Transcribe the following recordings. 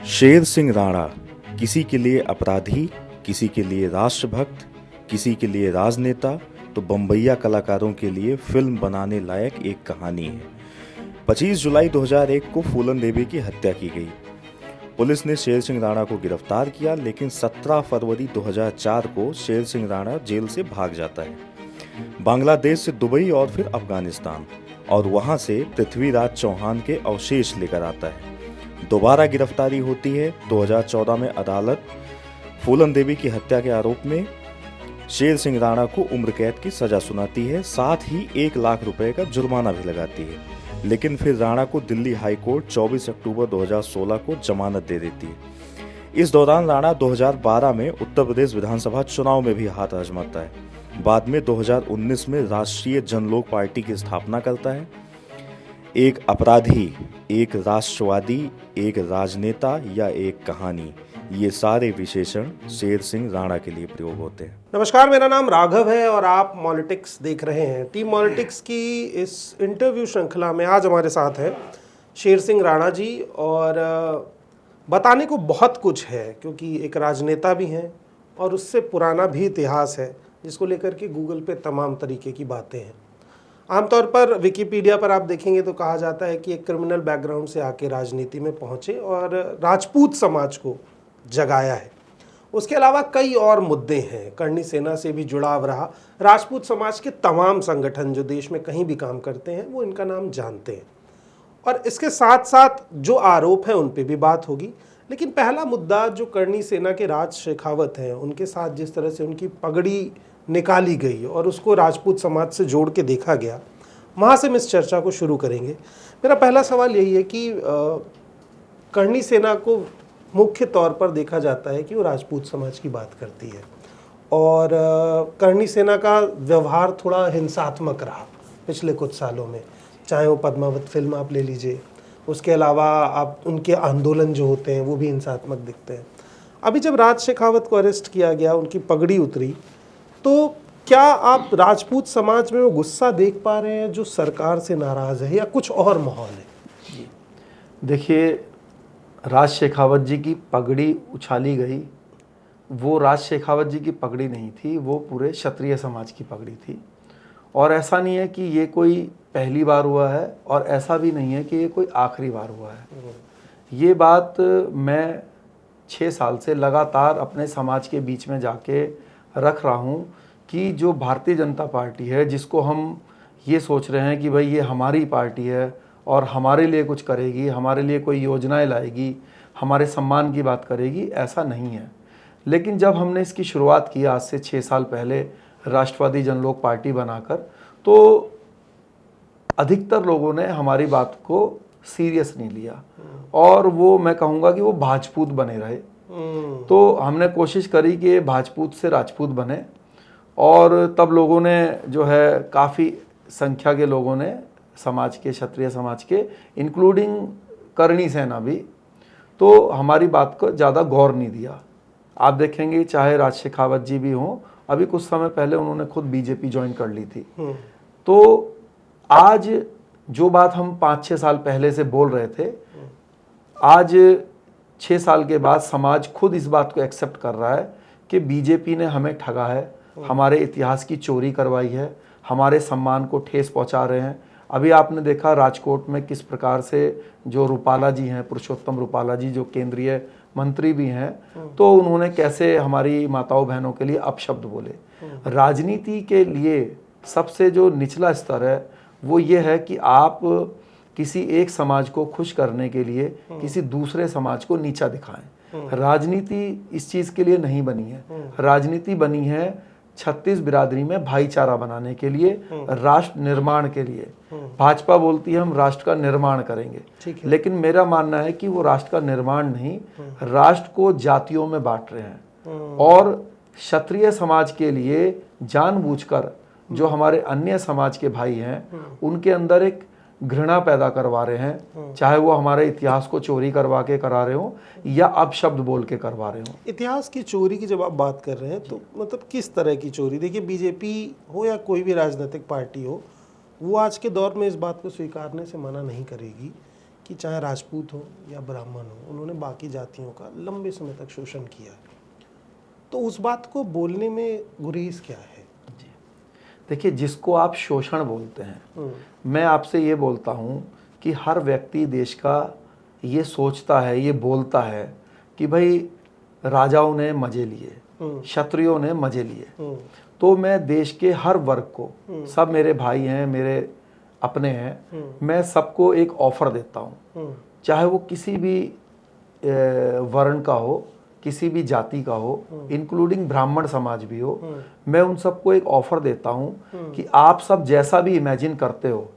शेर सिंह राणा किसी के लिए अपराधी, किसी के लिए राष्ट्रभक्त, किसी के लिए राजनेता तो बम्बईया कलाकारों के लिए फिल्म बनाने लायक एक कहानी है। 25 जुलाई 2001 को फूलन देवी की हत्या की गई। पुलिस ने शेर सिंह राणा को गिरफ्तार किया, लेकिन 17 फरवरी 2004 को शेर सिंह राणा जेल से भाग जाता है। बांग्लादेश से दुबई और फिर अफगानिस्तान, और वहां से पृथ्वीराज चौहान के अवशेष लेकर आता है। दोबारा गिरफ्तारी होती है। 2014 में अदालत फूलन देवी की हत्या के आरोप में शेर सिंह राणा को उम्र कैद की सजा सुनाती है, साथ ही 1 लाख रुपए का जुर्माना भी लगाती है। लेकिन फिर राणा को दिल्ली हाई कोर्ट 24 अक्टूबर 2016 को जमानत दे देती है। इस दौरान राणा 2012 में उत्तर प्रदेश विधानसभा चुनाव में भी हाथ आजमाता है। बाद में 2019 में राष्ट्रीय जनलोक पार्टी की स्थापना करता है। एक अपराधी, एक राष्ट्रवादी, एक राजनेता या एक कहानी, ये सारे विशेषण शेर सिंह राणा के लिए प्रयोग होते हैं। नमस्कार, मेरा नाम राघव है और आप मॉलिटिक्स देख रहे हैं। टीम मॉलिटिक्स की इस इंटरव्यू श्रृंखला में आज हमारे साथ हैं शेर सिंह राणा जी। और बताने को बहुत कुछ है, क्योंकि एक राजनेता भी हैं और उससे पुराना भी इतिहास है, जिसको लेकर के गूगल पे तमाम तरीके की बातें हैं। आमतौर पर विकिपीडिया पर आप देखेंगे तो कहा जाता है कि एक क्रिमिनल बैकग्राउंड से आके राजनीति में पहुंचे और राजपूत समाज को जगाया है। उसके अलावा कई और मुद्दे हैं। करणी सेना से भी जुड़ाव रहा। राजपूत समाज के तमाम संगठन जो देश में कहीं भी काम करते हैं वो इनका नाम जानते हैं। और इसके साथ साथ जो आरोप हैं उन पे भी बात होगी। लेकिन पहला मुद्दा जो करणी सेना के राज शेखावत हैं, उनके साथ जिस तरह से उनकी पगड़ी निकाली गई और उसको राजपूत समाज से जोड़ के देखा गया, वहाँ से हम इस चर्चा को शुरू करेंगे। मेरा पहला सवाल यही है कि करणी सेना को मुख्य तौर पर देखा जाता है कि वो राजपूत समाज की बात करती है, और करणी सेना का व्यवहार थोड़ा हिंसात्मक रहा पिछले कुछ सालों में। चाहे वो पद्मावत फिल्म आप ले लीजिए, उसके अलावा आप उनके आंदोलन जो होते हैं वो भी हिंसात्मक दिखते हैं। अभी जब राज शेखावत को अरेस्ट किया गया, उनकी पगड़ी उतरी, तो क्या आप राजपूत समाज में वो गुस्सा देख पा रहे हैं जो सरकार से नाराज है, या कुछ और माहौल है? देखिए, राज शेखावत जी की पगड़ी उछाली गई, वो राज शेखावत जी की पगड़ी नहीं थी, वो पूरे क्षत्रिय समाज की पगड़ी थी। और ऐसा नहीं है कि ये कोई पहली बार हुआ है, और ऐसा भी नहीं है कि ये कोई आखिरी बार हुआ है। ये बात मैं 6 साल से लगातार अपने समाज के बीच में जाके रख रहा हूँ कि जो भारतीय जनता पार्टी है, जिसको हम ये सोच रहे हैं कि भाई ये हमारी पार्टी है और हमारे लिए कुछ करेगी, हमारे लिए कोई योजनाएं लाएगी, हमारे सम्मान की बात करेगी, ऐसा नहीं है। लेकिन जब हमने इसकी शुरुआत की आज से 6 साल पहले राष्ट्रवादी जनलोक पार्टी बनाकर, तो अधिकतर लोगों ने हमारी बात को सीरियस नहीं लिया, और वो मैं कहूँगा कि वो भाजपूत बने रहे। तो हमने कोशिश करी कि ये भाजपूत से राजपूत बने, और तब लोगों ने जो है, काफ़ी संख्या के लोगों ने समाज के, क्षत्रिय समाज के, इंक्लूडिंग करणी सेना भी, तो हमारी बात को ज़्यादा गौर नहीं दिया। आप देखेंगे चाहे राज शेखावत जी भी हों, अभी कुछ समय पहले उन्होंने खुद बीजेपी ज्वाइन कर ली थी। तो आज जो बात हम 5-6 साल पहले से बोल रहे थे, आज 6 साल के बाद समाज खुद इस बात को एक्सेप्ट कर रहा है कि बीजेपी ने हमें ठगा है, हमारे इतिहास की चोरी करवाई है, हमारे सम्मान को ठेस पहुंचा रहे हैं। अभी आपने देखा राजकोट में किस प्रकार से जो रूपाला जी हैं, पुरुषोत्तम रूपाला जी, जो केंद्रीय मंत्री भी हैं, तो उन्होंने कैसे हमारी माताओं बहनों के लिए अपशब्द बोले। राजनीति के लिए सबसे जो निचला स्तर है वो ये है कि आप किसी एक समाज को खुश करने के लिए किसी दूसरे समाज को नीचा दिखाएं। राजनीति इस चीज़ के लिए नहीं बनी है। राजनीति बनी है 36 बिरादरी में भाईचारा बनाने के लिए, राष्ट्र निर्माण के लिए। भाजपा बोलती है हम राष्ट्र का निर्माण करेंगे, लेकिन मेरा मानना है कि वो राष्ट्र का निर्माण नहीं, राष्ट्र को जातियों में बांट रहे हैं, और क्षत्रिय समाज के लिए जानबूझकर जो हमारे अन्य समाज के भाई हैं उनके अंदर एक घृणा पैदा करवा रहे हैं, चाहे वो हमारे इतिहास को चोरी करवा के करा रहे हो या अपशब्द बोल के करवा रहे हो। इतिहास की चोरी की जब आप बात कर रहे हैं, तो मतलब किस तरह की चोरी? देखिए, बीजेपी हो या कोई भी राजनीतिक पार्टी हो, वो आज के दौर में इस बात को स्वीकारने से मना नहीं करेगी कि चाहे राजपूत हो या ब्राह्मण हो, उन्होंने बाकी जातियों का लंबे समय तक शोषण किया है, तो उस बात को बोलने में गुरेज क्या है? देखिए, जिसको आप शोषण बोलते हैं, मैं आपसे ये बोलता हूँ कि हर व्यक्ति देश का ये सोचता है, ये बोलता है कि भाई राजाओं ने मजे लिए, क्षत्रियों ने मजे लिए, तो मैं देश के हर वर्ग को, सब मेरे भाई हैं, मेरे अपने हैं, मैं सबको एक ऑफर देता हूँ, चाहे वो किसी भी वर्ण का हो, किसी भी जाति का हो, इंक्लूडिंग ब्राह्मण समाज भी हो, मैं उन सबको एक ऑफर देता हूँ कि आप सब जैसा भी इमेजिन करते हो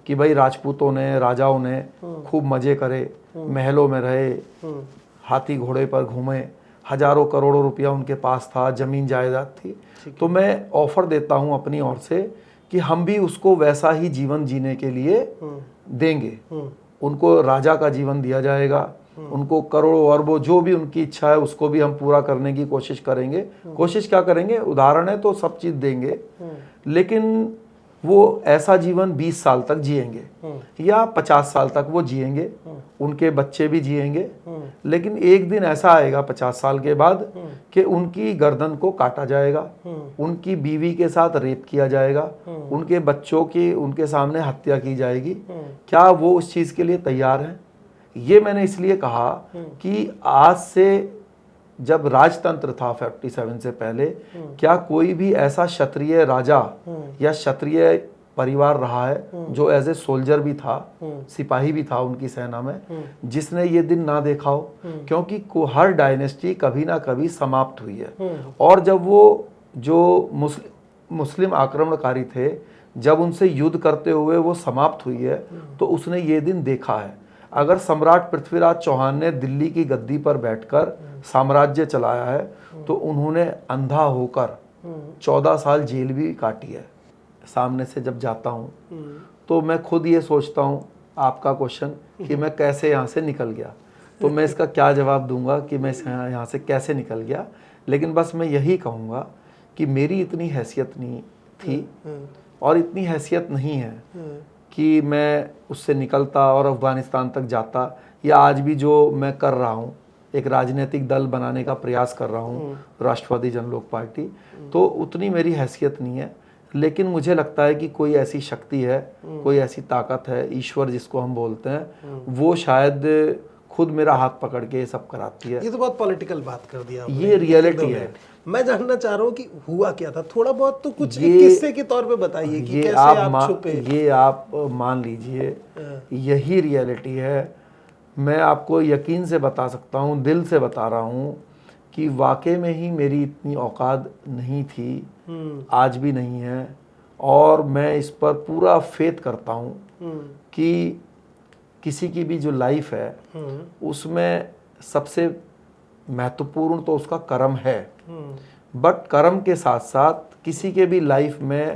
कि भाई राजपूतों ने, राजाओं ने खूब मजे करे, महलों में रहे, हाथी घोड़े पर घूमे, हजारों करोड़ों रुपया उनके पास था, जमीन जायदाद थी, तो मैं ऑफर देता हूँ अपनी ओर से कि हम भी उसको वैसा ही जीवन जीने के लिए देंगे। उनको राजा का जीवन दिया जाएगा, उनको करोड़ों अरबों जो भी उनकी इच्छा है उसको भी हम पूरा करने की कोशिश करेंगे। कोशिश क्या करेंगे, उदाहरण है तो सब चीज़ देंगे, लेकिन वो ऐसा जीवन 20 साल तक जिएंगे या 50 साल तक वो जिएंगे, उनके बच्चे भी जिएंगे, लेकिन एक दिन ऐसा आएगा 50 साल के बाद कि उनकी गर्दन को काटा जाएगा, उनकी बीवी के साथ रेप किया जाएगा, उनके बच्चों की उनके सामने हत्या की जाएगी। क्या वो उस चीज़ के लिए तैयार हैं? ये मैंने इसलिए कहा कि आज से, जब राजतंत्र था 57 से पहले, क्या कोई भी ऐसा क्षत्रिय राजा या क्षत्रिय परिवार रहा है जो एज ए सोल्जर भी था, सिपाही भी था उनकी सेना में, जिसने ये दिन ना देखा हो? क्योंकि हर डायनेस्टी कभी ना कभी समाप्त हुई है, और जब वो जो मुस्लिम आक्रमणकारी थे, जब उनसे युद्ध करते हुए वो समाप्त हुई है, तो उसने ये दिन देखा है। अगर सम्राट पृथ्वीराज चौहान ने दिल्ली की गद्दी पर बैठकर साम्राज्य चलाया है, तो उन्होंने अंधा होकर 14 साल जेल भी काटी है। सामने से जब जाता हूँ तो मैं खुद ये सोचता हूँ, आपका क्वेश्चन कि मैं कैसे यहाँ से निकल गया, तो मैं इसका क्या जवाब दूंगा कि मैं यहाँ से कैसे निकल गया। लेकिन बस मैं यही कहूँगा कि मेरी इतनी हैसियत नहीं थी और इतनी हैसियत नहीं है कि मैं उससे निकलता और अफ़गानिस्तान तक जाता, या आज भी जो मैं कर रहा हूँ, एक राजनीतिक दल बनाने का प्रयास कर रहा हूँ, राष्ट्रवादी जनलोक पार्टी, तो उतनी मेरी हैसियत नहीं है। लेकिन मुझे लगता है कि कोई ऐसी शक्ति है, कोई ऐसी ताकत है, ईश्वर जिसको हम बोलते हैं, वो शायद खुद मेरा हाथ पकड़ के ये सब कराती है। ये तो बहुत पॉलिटिकल बात कर दिया आपने। ये रियलिटी है। मैं जानना चाह रहा हूँ कि हुआ क्या था, थोड़ा बहुत तो कुछ एक किस्से के तौर पे बताइए कि कैसे आप छुपे। ये आप मान लीजिए, यही रियलिटी है। मैं आपको यकीन से बता सकता हूँ, दिल से बता रहा हूँ कि वाकई में ही मेरी इतनी औकात नहीं थी, आज भी नहीं है, और मैं इस पर पूरा फेथ करता हूँ कि किसी की भी जो लाइफ है उसमें सबसे महत्वपूर्ण तो उसका कर्म है, बट कर्म के साथ साथ किसी के भी लाइफ में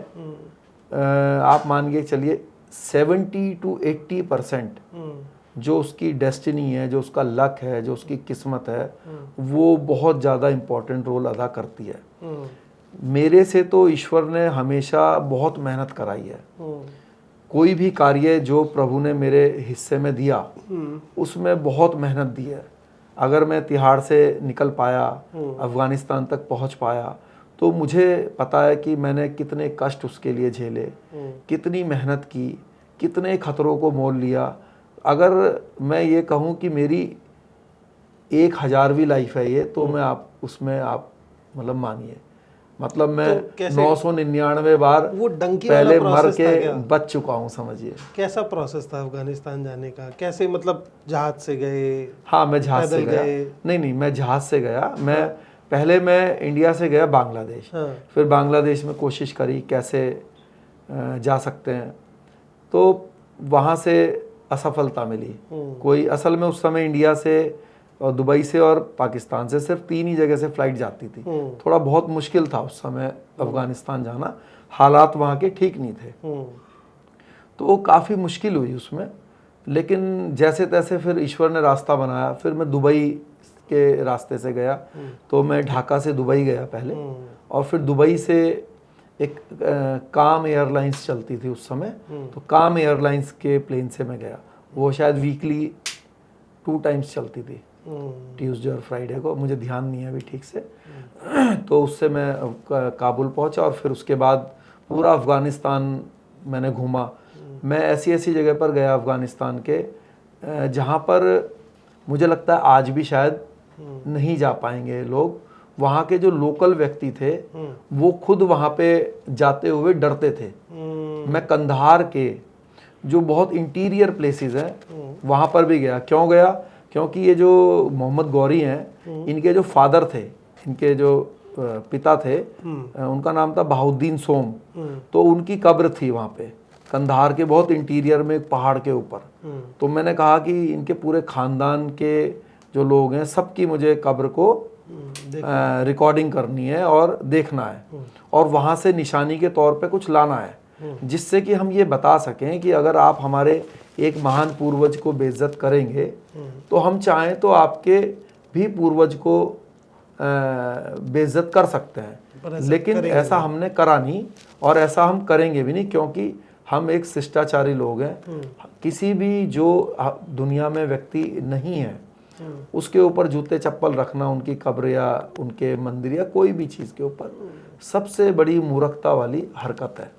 आप मान के चलिए 70 to 80% जो उसकी डेस्टिनी है, जो उसका लक है, जो उसकी किस्मत है, वो बहुत ज़्यादा इम्पोर्टेंट रोल अदा करती है। मेरे से तो ईश्वर ने हमेशा बहुत मेहनत कराई है। कोई भी कार्य जो प्रभु ने मेरे हिस्से में दिया, उसमें बहुत मेहनत दी है। अगर मैं तिहाड़ से निकल पाया, अफ़गानिस्तान तक पहुंच पाया, तो मुझे पता है कि मैंने कितने कष्ट उसके लिए झेले, कितनी मेहनत की, कितने खतरों को मोल लिया। अगर मैं ये कहूँ कि मेरी 1000वीं लाइफ है ये, तो मैं आप उसमें आप मतलब मानिए, मतलब मैं तो 999 बार वो डंकी पहले वाला मर प्रोसेस था के क्या? बच चुका हूँ, समझिए। कैसा प्रोसेस था अफगानिस्तान जाने का? कैसे, मतलब जहाज से गए? हाँ, मैं जहाज से पैदल गया। गए? नहीं, मैं जहाज से गया। पहले मैं इंडिया से गया बांग्लादेश, फिर बांग्लादेश में कोशिश करी कैसे जा सकते हैं, तो वहाँ से असफलता मिली। कोई असल में उस समय इंडिया से और दुबई से और पाकिस्तान से सिर्फ 3 ही जगह से फ्लाइट जाती थी। थोड़ा बहुत मुश्किल था उस समय अफगानिस्तान जाना, हालात वहाँ के ठीक नहीं थे, तो काफ़ी मुश्किल हुई उसमें। लेकिन जैसे तैसे फिर ईश्वर ने रास्ता बनाया। फिर मैं दुबई के रास्ते से गया, तो मैं ढाका से दुबई गया पहले, और फिर दुबई से एक काम एयरलाइंस चलती थी उस समय, तो काम एयरलाइंस के प्लेन से मैं गया। वो शायद वीकली 2 टाइम्स चलती थी, ट्यूसडे और फ्राइडे को, मुझे ध्यान नहीं है अभी ठीक से। तो उससे मैं काबुल पहुंचा और फिर उसके बाद पूरा अफ़गानिस्तान मैंने घूमा। मैं ऐसी ऐसी जगह पर गया अफ़गानिस्तान के जहाँ पर मुझे लगता है आज भी शायद नहीं जा पाएंगे लोग। वहाँ के जो लोकल व्यक्ति थे वो खुद वहाँ पे जाते हुए डरते थे। मैं कंधार के जो बहुत इंटीरियर प्लेसेस हैं वहाँ पर भी गया। क्यों गया? क्योंकि ये जो मोहम्मद गौरी हैं, इनके जो फादर थे, इनके जो पिता थे, उनका नाम था बहाउद्दीन सोम। तो उनकी कब्र थी वहाँ पे कंधार के बहुत इंटीरियर में एक पहाड़ के ऊपर। तो मैंने कहा कि इनके पूरे ख़ानदान के जो लोग हैं सबकी मुझे कब्र को रिकॉर्डिंग करनी है और देखना है और वहाँ से निशानी के तौर पे कुछ लाना है, जिससे कि हम ये बता सकें कि अगर आप हमारे एक महान पूर्वज को बेइज्जत करेंगे तो हम चाहें तो आपके भी पूर्वज को बेइज्जत कर सकते हैं। लेकिन ऐसा हमने करा नहीं और ऐसा हम करेंगे भी नहीं, क्योंकि हम एक शिष्टाचारी लोग हैं। किसी भी जो दुनिया में व्यक्ति नहीं है उसके ऊपर जूते चप्पल रखना, उनकी कब्र या उनके मंदिर या कोई भी चीज़ के ऊपर सबसे बड़ी मूर्खता वाली हरकत है।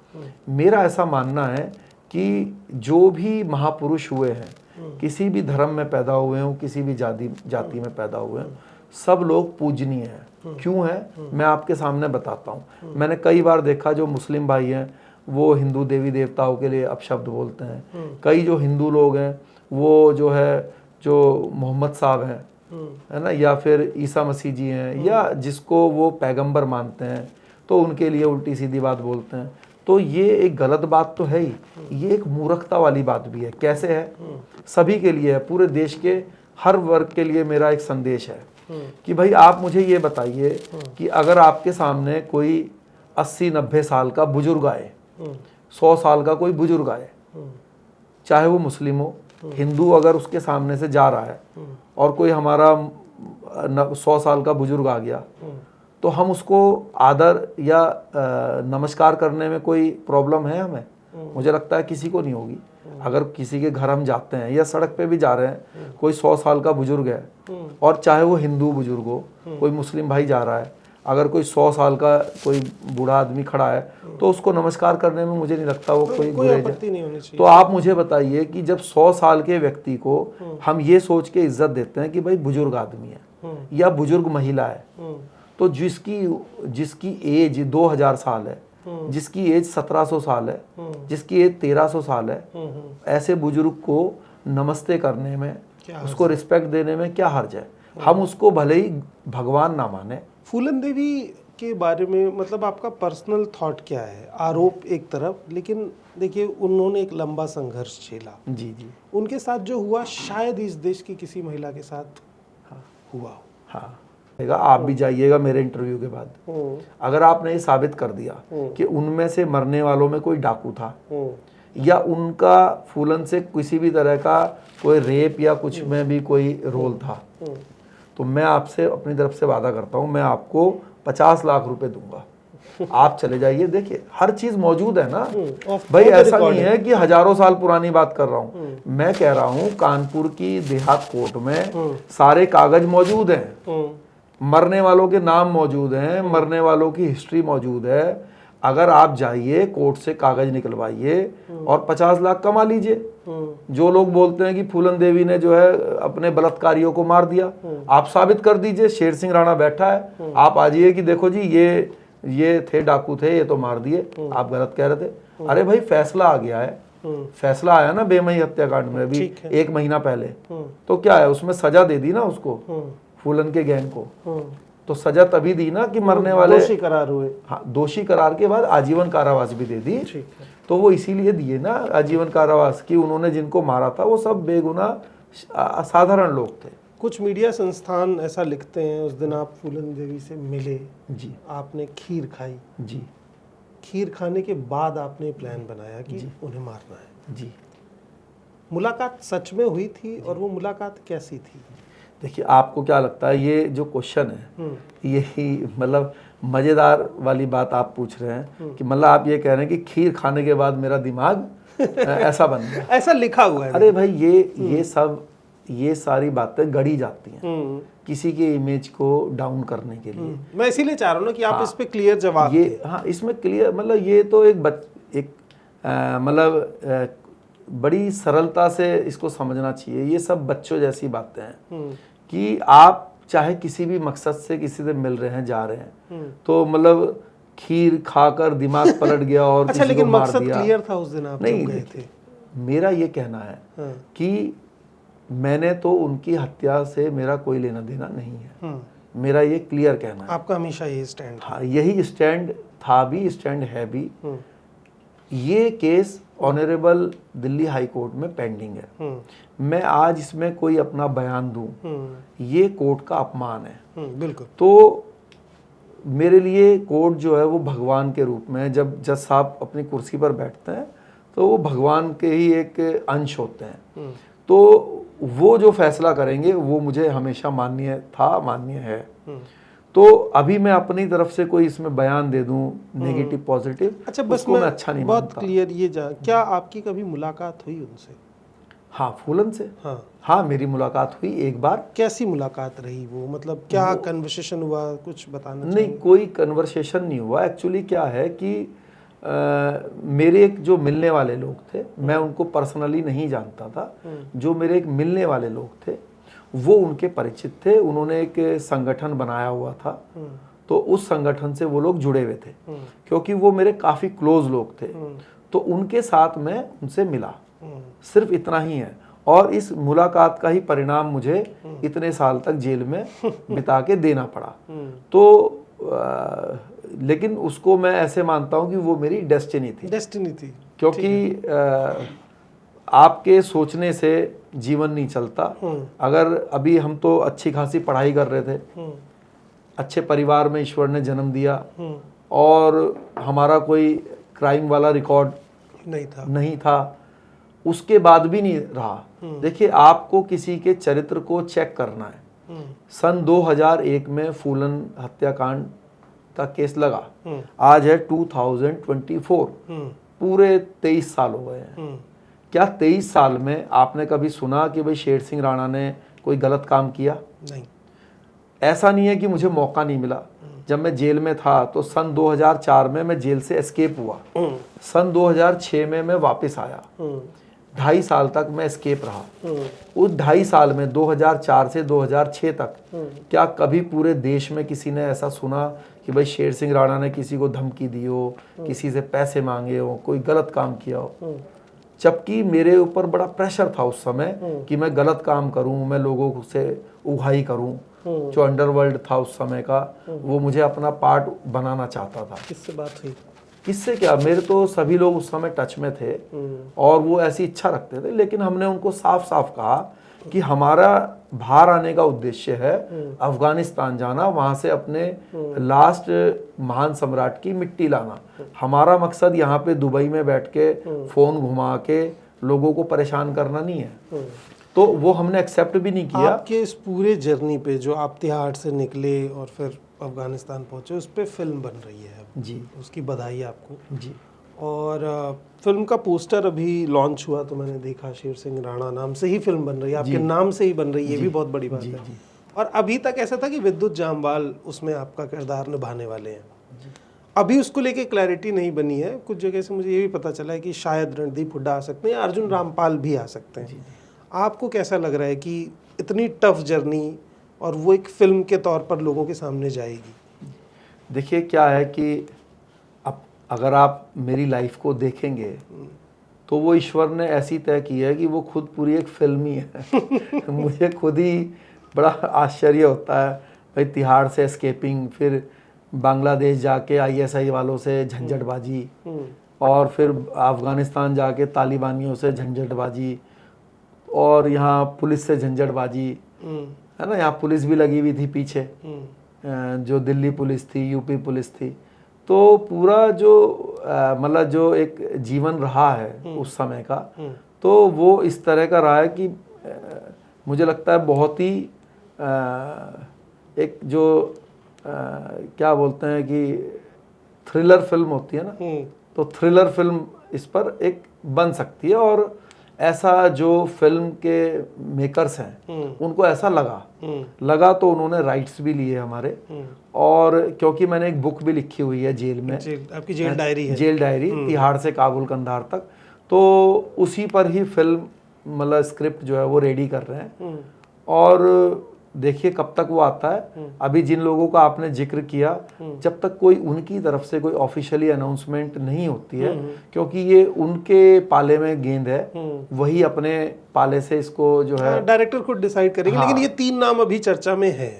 मेरा ऐसा मानना है कि जो भी महापुरुष हुए हैं, किसी भी धर्म में पैदा हुए हों, किसी भी जाति में पैदा हुए हैं, सब लोग पूजनीय हैं। क्यों है मैं आपके सामने बताता हूँ। मैंने कई बार देखा जो मुस्लिम भाई हैं वो हिंदू देवी देवताओं के लिए अपशब्द बोलते हैं। कई जो हिंदू लोग हैं वो जो है जो मोहम्मद साहब हैं, है ना, या फिर ईसा मसीह जी हैं, या जिसको वो पैगंबर मानते हैं तो उनके लिए उल्टी सीधी बात बोलते हैं। तो ये एक गलत बात तो है ही, ये एक मूर्खता वाली बात भी है। कैसे है? सभी के लिए है, पूरे देश के हर वर्ग के लिए मेरा एक संदेश है कि भाई आप मुझे ये बताइए कि अगर आपके सामने कोई 80-90 साल का बुजुर्ग आए, 100 साल का कोई बुजुर्ग आए, चाहे वो मुस्लिम हो, हिंदू अगर उसके सामने से जा रहा है और कोई हमारा 100 साल का बुजुर्ग आ गया, तो हम उसको आदर या नमस्कार करने में कोई प्रॉब्लम है हमें? मुझे लगता है किसी को नहीं होगी। अगर किसी के घर हम जाते हैं या सड़क पे भी जा रहे हैं, कोई 100 साल का बुजुर्ग है और चाहे वो हिंदू बुजुर्ग हो, कोई मुस्लिम भाई जा रहा है, अगर कोई 100 साल का कोई बूढ़ा आदमी खड़ा है तो उसको नमस्कार करने में मुझे नहीं लगता वो कोई आपत्ति नहीं होनी चाहिए। तो आप मुझे बताइए कि जब 100 साल के व्यक्ति को हम ये सोच के इज्जत देते हैं कि भाई बुजुर्ग आदमी है या बुजुर्ग महिला है, तो जिसकी एज 2000 साल है, जिसकी एज 1700 साल है, जिसकी एज 1300 साल है, ऐसे बुजुर्ग को नमस्ते करने में, उसको रिस्पेक्ट देने में क्या हर्ज है? हम उसको भले ही भगवान ना माने। फूलन देवी के बारे में मतलब आपका पर्सनल थॉट क्या है? आरोप एक तरफ, लेकिन देखिए उन्होंने एक लंबा संघर्ष झेला। जी जी। उनके साथ जो हुआ शायद इस देश की किसी महिला के साथ हुआ हो। हाँ, आप भी जाइएगा मेरे इंटरव्यू के बाद। अगर आपने ये साबित कर दिया कि उनमें से मरने वालों में कोई डाकू था या उनका फूलन से किसी भी तरह का कोई रेप या कुछ में भी कोई रोल था, तो मैं आपसे अपनी तरफ से वादा करता हूँ, मैं आपको 50 लाख रुपए दूंगा। आप चले जाइए, देखिए हर चीज मौजूद है ना भाई। ऐसा नहीं है कि हजारों साल पुरानी बात कर रहा हूँ, मैं कह रहा हूँ कानपुर की देहात कोर्ट में सारे कागज मौजूद हैं, मरने वालों के नाम मौजूद हैं, मरने वालों की हिस्ट्री मौजूद है। अगर आप जाइए कोर्ट से कागज निकलवाइए और 50 लाख कमा लीजिए। जो लोग बोलते हैं कि फूलन देवी ने जो है अपने बलात्कारियों को मार दिया, आप साबित कर दीजिए। शेर सिंह राणा बैठा है, आप आ जाइए कि देखो जी ये थे डाकू थे, ये तो मार दिए, आप गलत कह रहे थे। अरे भाई फैसला आ गया है, फैसला आया ना बेमई हत्याकांड में अभी 1 महीना पहले, तो क्या है उसमें सजा दे दी ना उसको, फूलन के गैंग को। तो सजा तभी दी ना कि मरने वाले दोषी करार हुए। हाँ, दोषी करार के बाद आजीवन कारावास भी दे दी। तो वो इसीलिए दिए ना आजीवन कारावास कि उन्होंने जिनको मारा था वो सब बेगुनाह साधारण लोग थे। कुछ मीडिया संस्थान ऐसा लिखते हैं, उस दिन आप फूलन देवी से मिले जी, आपने खीर खाई जी, खीर खाने के बाद आपने प्लान बनाया कि उन्हें मारना है। जी। मुलाकात सच में हुई थी और वो मुलाकात कैसी थी? देखिए आपको क्या लगता है ये जो क्वेश्चन है यही मतलब मज़ेदार वाली बात आप पूछ रहे हैं कि मतलब आप ये कह रहे हैं कि खीर खाने के बाद मेरा दिमाग ऐसा बन गया। ऐसा लिखा हुआ है। अरे भाई ये सारी बातें गढ़ी जाती हैं किसी के इमेज को डाउन करने के लिए। मैं इसीलिए चाह रहा हूँ ना कि आप इस पे क्लियर जवाब ये दें। हाँ, इसमें क्लियर मतलब ये तो बड़ी सरलता से इसको समझना चाहिए। ये सब बच्चों जैसी बातें हैं कि आप चाहे किसी भी मकसद से किसी से मिल रहे हैं, जा रहे हैं, तो मतलब खीर खाकर दिमाग पलट गया और अच्छा, किसी को लेकिन मार मकसद दिया। क्लियर था उस दिन आप नहीं, जब गए थे? मेरा ये कहना है कि मैंने तो उनकी हत्या से मेरा कोई लेना देना नहीं है। मेरा ये क्लियर कहना है। आपका हमेशा ये स्टैंड था? हाँ, यही स्टैंड था भी, स्टैंड है भी। ये case honourable Delhi high court में पेंडिंग है। मैं आज इसमें कोई अपना बयान दूं, ये कोर्ट का अपमान है। बिल्कुल। तो मेरे लिए कोर्ट जो है वो भगवान के रूप में है। जब जज साहब अपनी कुर्सी पर बैठते हैं तो वो भगवान के ही एक अंश होते हैं। तो वो जो फैसला करेंगे वो मुझे हमेशा मान्य था, मान्य है। तो अभी मैं अपनी तरफ से कोई इसमें बयान दे दूं नेगेटिव पॉजिटिव, अच्छा, बस उसको मैं अच्छा नहीं बहुत मानता। क्लियर ये क्या आपकी कभी मुलाकात हुई उनसे? हाँ, फूलन से हाँ मेरी मुलाकात हुई एक बार। कैसी मुलाकात रही वो? मतलब क्या कन्वर्सेशन हुआ, कुछ बताना नहीं, कोई कन्वर्सेशन नहीं हुआ। एक्चुअली क्या है कि मेरे एक जो मिलने वाले लोग थे, मैं उनको पर्सनली नहीं जानता था, जो मेरे एक मिलने वाले लोग थे वो उनके परिचित थे। उन्होंने एक संगठन बनाया हुआ था, तो उस संगठन से वो लोग जुड़े हुए थे, क्योंकि वो मेरे काफ़ी क्लोज लोग थे। तो उनके साथ मैं उनसे मिला, सिर्फ इतना ही है। और इस मुलाकात का ही परिणाम मुझे इतने साल तक जेल में बिता के देना पड़ा। तो लेकिन उसको मैं ऐसे मानता हूँ कि वो मेरी डेस्टिनी थी। क्योंकि आपके सोचने से जीवन नहीं चलता। अगर अभी हम तो अच्छी खासी पढ़ाई कर रहे थे, अच्छे परिवार में ईश्वर ने जन्म दिया, और हमारा कोई क्राइम वाला रिकॉर्ड नहीं था, उसके बाद भी नहीं रहा। देखिए, आपको किसी के चरित्र को चेक करना है। सन 2001 में फूलन हत्याकांड का केस लगा, आज है 2024, पूरे 23 साल हो गए हैं। क्या 23 साल में आपने कभी सुना कि भाई शेर सिंह राणा ने कोई गलत काम किया? नहीं। ऐसा नहीं है कि मुझे मौका नहीं मिला। जब मैं जेल में था तो सन 2004 में मैं जेल से एस्केप हुआ, सन 2006 में मैं वापस आया, 2.5 साल तक मैं एस्केप रहा। उस 2.5 साल में 2004 से 2006 तक क्या कभी पूरे देश में किसी ने ऐसा सुना कि भाई शेर सिंह राणा ने किसी को धमकी दी हो, किसी से पैसे मांगे हो, कोई गलत काम किया हो? जबकि मेरे ऊपर बड़ा प्रेशर था उस समय कि मैं गलत काम करूं, मैं लोगों से उगाही करूं। जो अंडरवर्ल्ड था उस समय का, वो मुझे अपना पार्ट बनाना चाहता था। किससे बात हुई? किससे क्या, मेरे तो सभी लोग उस समय टच में थे और वो ऐसी इच्छा रखते थे। लेकिन हमने उनको साफ साफ कहा कि हमारा बाहर आने का उद्देश्य है अफगानिस्तान जाना, वहां से अपने लास्ट महान सम्राट की मिट्टी लाना। हमारा मकसद यहाँ पे दुबई में बैठ के फोन घुमा के लोगों को परेशान करना नहीं है। तो वो हमने एक्सेप्ट भी नहीं किया। आपके इस पूरे जर्नी पे जो आप तिहाड़ से निकले और फिर अफगानिस्तान पहुंचे, उस पर फिल्म बन रही है अब। जी, उसकी बधाई आपको जी। और फिल्म का पोस्टर अभी लॉन्च हुआ तो मैंने देखा, शेर सिंह राणा नाम से ही फिल्म बन रही है, आपके नाम से ही बन रही है, ये भी बहुत बड़ी बात है। और अभी तक ऐसा था कि विद्युत जामवाल उसमें आपका किरदार निभाने वाले हैं। अभी उसको लेके क्लैरिटी नहीं बनी है। कुछ जगह से मुझे ये भी पता चला है कि शायद रणदीप हुड्डा आ सकते हैं, अर्जुन रामपाल भी आ सकते हैं। आपको कैसा लग रहा है कि इतनी टफ जर्नी और वो एक फिल्म के तौर पर लोगों के सामने जाएगी? देखिए, क्या है कि अब अगर आप मेरी लाइफ को देखेंगे तो वो ईश्वर ने ऐसी तय की है कि वो खुद पूरी एक फिल्म ही है। मुझे खुद ही बड़ा आश्चर्य होता है भाई, तिहाड़ से एस्केपिंग, फिर बांग्लादेश जाके आईएसआई वालों से झंझटबाजी, और फिर अफगानिस्तान जाके तालिबानियों से झंझटबाजी, और यहाँ पुलिस से झंझटबाजी, है ना। यहाँ पुलिस भी लगी हुई थी पीछे, जो दिल्ली पुलिस थी, यूपी पुलिस थी। तो पूरा जो मतलब जो एक जीवन रहा है उस समय का, तो वो इस तरह का रहा है कि मुझे लगता है बहुत ही एक जो क्या बोलते हैं कि थ्रिलर फिल्म होती है ना, तो थ्रिलर फिल्म इस पर एक बन सकती है। और ऐसा जो फिल्म के मेकर्स हैं उनको ऐसा लगा तो उन्होंने राइट्स भी लिए हमारे। और क्योंकि मैंने एक बुक भी लिखी हुई है जेल में, आपकी जेल डायरी है। जेल डायरी, तिहाड़ से काबुल कंधार तक, तो उसी पर ही फिल्म मतलब स्क्रिप्ट जो है वो रेडी कर रहे हैं। और देखिए कब तक वो आता है। अभी जिन लोगों का आपने जिक्र किया, जब तक कोई उनकी तरफ से कोई ऑफिशियली अनाउंसमेंट नहीं होती है, क्योंकि ये उनके पाले में गेंद है, वही अपने पाले से इसको जो है डायरेक्टर खुद डिसाइड करेंगे। लेकिन ये 3 नाम अभी चर्चा में है।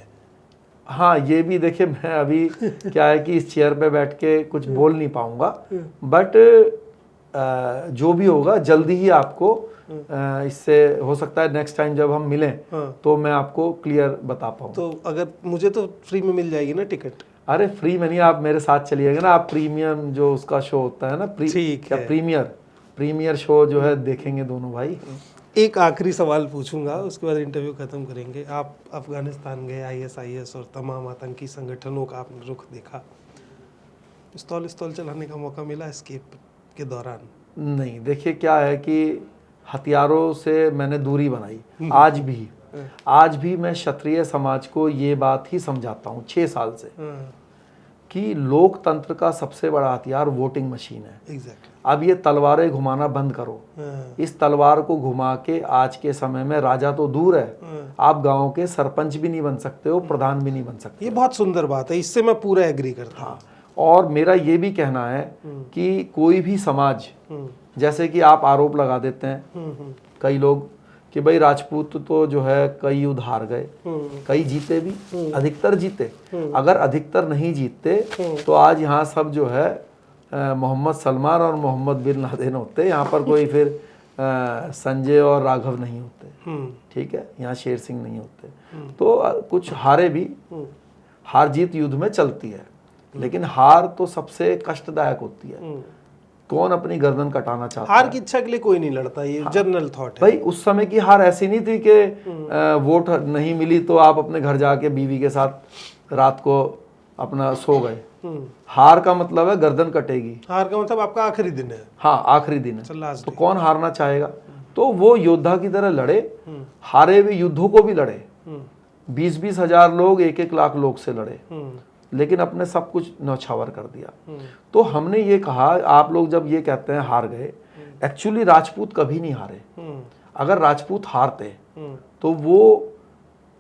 हाँ, ये भी देखिए, मैं अभी क्या है कि इस चेयर पे बैठ के कुछ बोल नहीं पाऊंगा, बट जो भी होगा जल्दी ही आपको इससे हो सकता है नेक्स्ट टाइम जब हम मिलें तो मैं आपको क्लियर बता पाऊँ। तो अगर मुझे तो फ्री में मिल जाएगी ना टिकट? अरे फ्री में नहीं, आप मेरे साथ चलिएगा ना, आप प्रीमियम जो उसका शो होता है ना, प्रीमियर शो जो है देखेंगे दोनों भाई। एक आखिरी सवाल पूछूंगा, उसके बाद इंटरव्यू खत्म करेंगे। आप अफगानिस्तान गए, ISIS और तमाम आतंकी संगठनों का आपने रुख देखा, पिस्तौल चलाने का मौका मिला एस्केप के दौरान? नहीं, देखिए क्या है कि हथियारों से मैंने दूरी बनाई। आज भी मैं क्षत्रिय समाज को ये बात ही समझाता हूँ 6 साल से कि लोकतंत्र का सबसे बड़ा हथियार वोटिंग मशीन है। अब ये तलवारें घुमाना बंद करो। इस तलवार को घुमा के आज के समय में राजा तो दूर है, आप गांव के सरपंच भी नहीं बन सकते हो, प्रधान भी नहीं बन सकते। ये बहुत सुंदर बात है, इससे मैं पूरा एग्री करता हूँ। और मेरा ये भी कहना है कि कोई भी समाज, जैसे कि आप आरोप लगा देते हैं कई लोग कि भाई राजपूत तो जो है कई युद्ध हार गए, कई जीते भी, अधिकतर जीते। अगर अधिकतर नहीं जीतते तो आज यहाँ सब जो है मोहम्मद सलमान और मोहम्मद बिन लादेन होते, यहाँ पर कोई फिर संजय और राघव नहीं होते, ठीक है, यहाँ शेर सिंह नहीं होते। तो कुछ हारे भी, हार जीत युद्ध में चलती है, लेकिन हार तो सबसे कष्टदायक होती है। कौन अपनी गर्दन कटाना चाहता है? हार की इच्छा के लिए कोई नहीं लड़ता, ये जनरल थॉट है भाई। उस समय की हार ऐसी नहीं थी कि वोट नहीं मिली तो आप अपने घर जाके बीवी के साथ रात को अपना सो गए। हार का मतलब है गर्दन कटेगी। हार का मतलब आपका आखिरी दिन है। हाँ, आखिरी दिन है, तो कौन हारना चाहेगा? तो वो योद्धा की तरह लड़े, हारे हुए युद्धों को भी लड़े। 20-20 हजार लोग 1-1 लाख लोग से लड़े, लेकिन अपने सब कुछ न्यौछावर कर दिया। तो हमने ये कहा, आप लोग जब ये कहते हैं हार गए, एक्चुअली राजपूत कभी नहीं हारे। अगर राजपूत हारते तो वो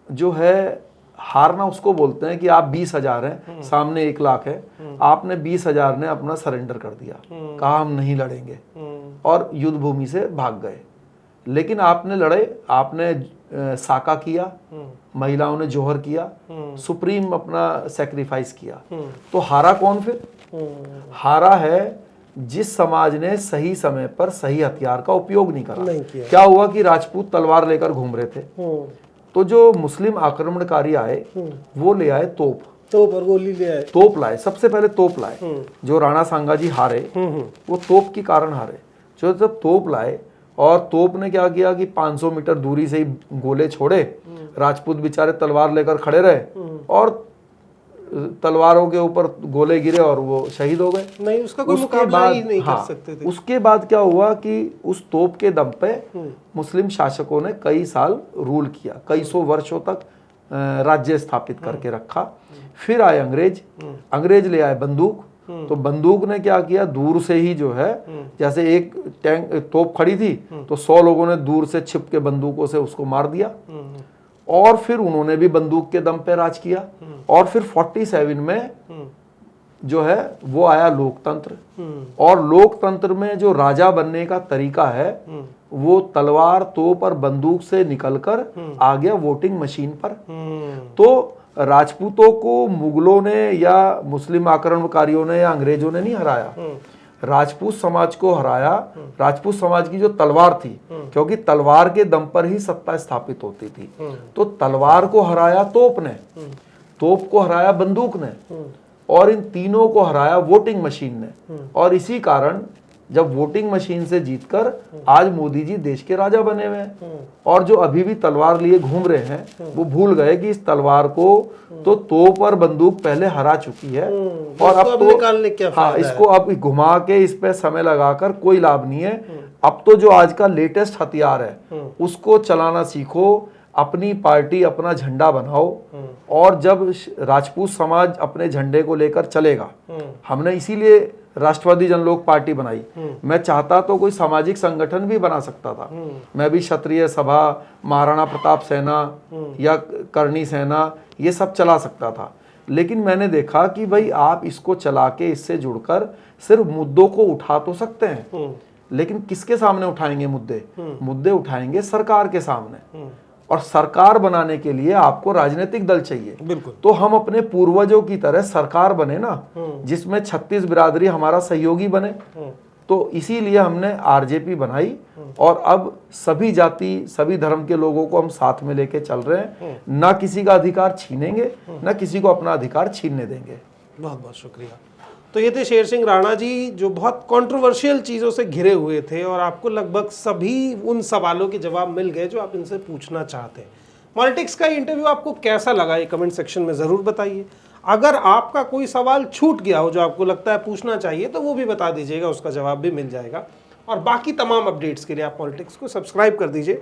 जो है हारना उसको बोलते हैं कि आप 20 हजार हैं, सामने 1 लाख है, आपने 20 हजार ने अपना सरेंडर कर दिया, कहा हम नहीं लड़ेंगे और युद्ध भूमि से भाग गए। लेकिन आपने लड़े, आपने साका किया, महिलाओं ने जोहर किया, सुप्रीम अपना सैक्रिफाइस किया। तो हारा कौन फिर? हारा है जिस समाज ने सही समय पर सही हथियार का उपयोग नहीं करा। क्या हुआ कि राजपूत तलवार लेकर घूम रहे थे, तो जो मुस्लिम आक्रमणकारी आए वो ले आए तोप और गोली ले आए। तोप लाए, सबसे पहले तोप लाए। जो राणा सांगा जी हारे वो तोप के कारण हारे। जो जब तोप लाए, और तोप ने क्या किया कि 500 मीटर दूरी से ही गोले छोड़े, राजपूत बेचारे तलवार लेकर खड़े रहे और तलवारों के ऊपर गोले गिरे और वो शहीद हो गए। नहीं, उसका कोई मुकाबला ही नहीं कर सकते थे। उसके बाद क्या हुआ कि उस तोप के दम पे मुस्लिम शासकों ने कई साल रूल किया, कई सौ वर्षों तक राज्य स्थापित करके रखा। फिर आए अंग्रेज ले आए बंदूक। तो बंदूक ने क्या किया, दूर से ही जो है, जैसे एक टैंक तोप खड़ी थी तो 100 लोगों ने दूर से छिप के बंदूकों से उसको मार दिया। और फिर उन्होंने भी बंदूक के दम पे राज किया। और फिर 47 में जो है वो आया लोकतंत्र। और लोकतंत्र में जो राजा बनने का तरीका है वो तलवार, तोप और बंदूक से निकलकर आ गया वोटिंग मशीन पर। तो राजपूतों को मुगलों ने या मुस्लिम आक्रमणकारियों ने या अंग्रेजों ने नहीं हराया, राजपूत समाज को हराया। राजपूत समाज की जो तलवार थी, क्योंकि तलवार के दम पर ही सत्ता स्थापित होती थी, तो तलवार को हराया तोप ने, तोप को हराया बंदूक ने, और इन तीनों को हराया वोटिंग मशीन ने। और इसी कारण जब वोटिंग मशीन से जीतकर आज मोदी जी देश के राजा बने हुए हैं। और जो अभी भी तलवार लिए घूम रहे हैं वो भूल गए कि इस तलवार को तो तोप और बंदूक पहले हरा चुकी है, और अब तो निकालने क्या फायदा इसको अब घुमा के इस पे समय लगाकर कोई लाभ नहीं है। अब तो जो आज का लेटेस्ट हथियार है उसको चलाना सीखो, अपनी पार्टी अपना झंडा बनाओ, और जब राजपूत समाज अपने झंडे को लेकर चलेगा, हमने इसीलिए राष्ट्रवादी जनलोक पार्टी बनाई। मैं चाहता तो कोई सामाजिक संगठन भी बना सकता था, मैं भी क्षत्रिय सभा, महाराणा प्रताप सेना या करणी सेना ये सब चला सकता था, लेकिन मैंने देखा कि भाई आप इसको चला के इससे जुड़कर सिर्फ मुद्दों को उठा तो सकते हैं, लेकिन किसके सामने उठाएंगे मुद्दे? मुद्दे उठाएंगे सरकार के सामने, और सरकार बनाने के लिए आपको राजनीतिक दल चाहिए। बिल्कुल। तो हम अपने पूर्वजों की तरह सरकार बने ना, जिसमें 36 बिरादरी हमारा सहयोगी बने। तो इसीलिए हमने आरजेपी बनाई, और अब सभी जाति सभी धर्म के लोगों को हम साथ में लेके चल रहे हैं। ना किसी का अधिकार छीनेंगे, ना किसी को अपना अधिकार छीनने देंगे। बहुत बहुत शुक्रिया। तो ये थे शेर सिंह राणा जी, जो बहुत कंट्रोवर्शियल चीज़ों से घिरे हुए थे, और आपको लगभग सभी उन सवालों के जवाब मिल गए जो आप इनसे पूछना चाहते हैं। पॉलिटिक्स का इंटरव्यू आपको कैसा लगा ये कमेंट सेक्शन में ज़रूर बताइए। अगर आपका कोई सवाल छूट गया हो जो आपको लगता है पूछना चाहिए, तो वो भी बता दीजिएगा, उसका जवाब भी मिल जाएगा। और बाकी तमाम अपडेट्स के लिए आप पॉलिटिक्स को सब्सक्राइब कर दीजिए,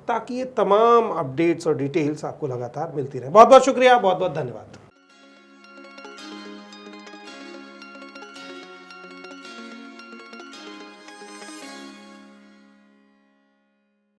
ताकि ये तमाम अपडेट्स और डिटेल्स आपको लगातार मिलती रहे। बहुत बहुत शुक्रिया, बहुत बहुत धन्यवाद।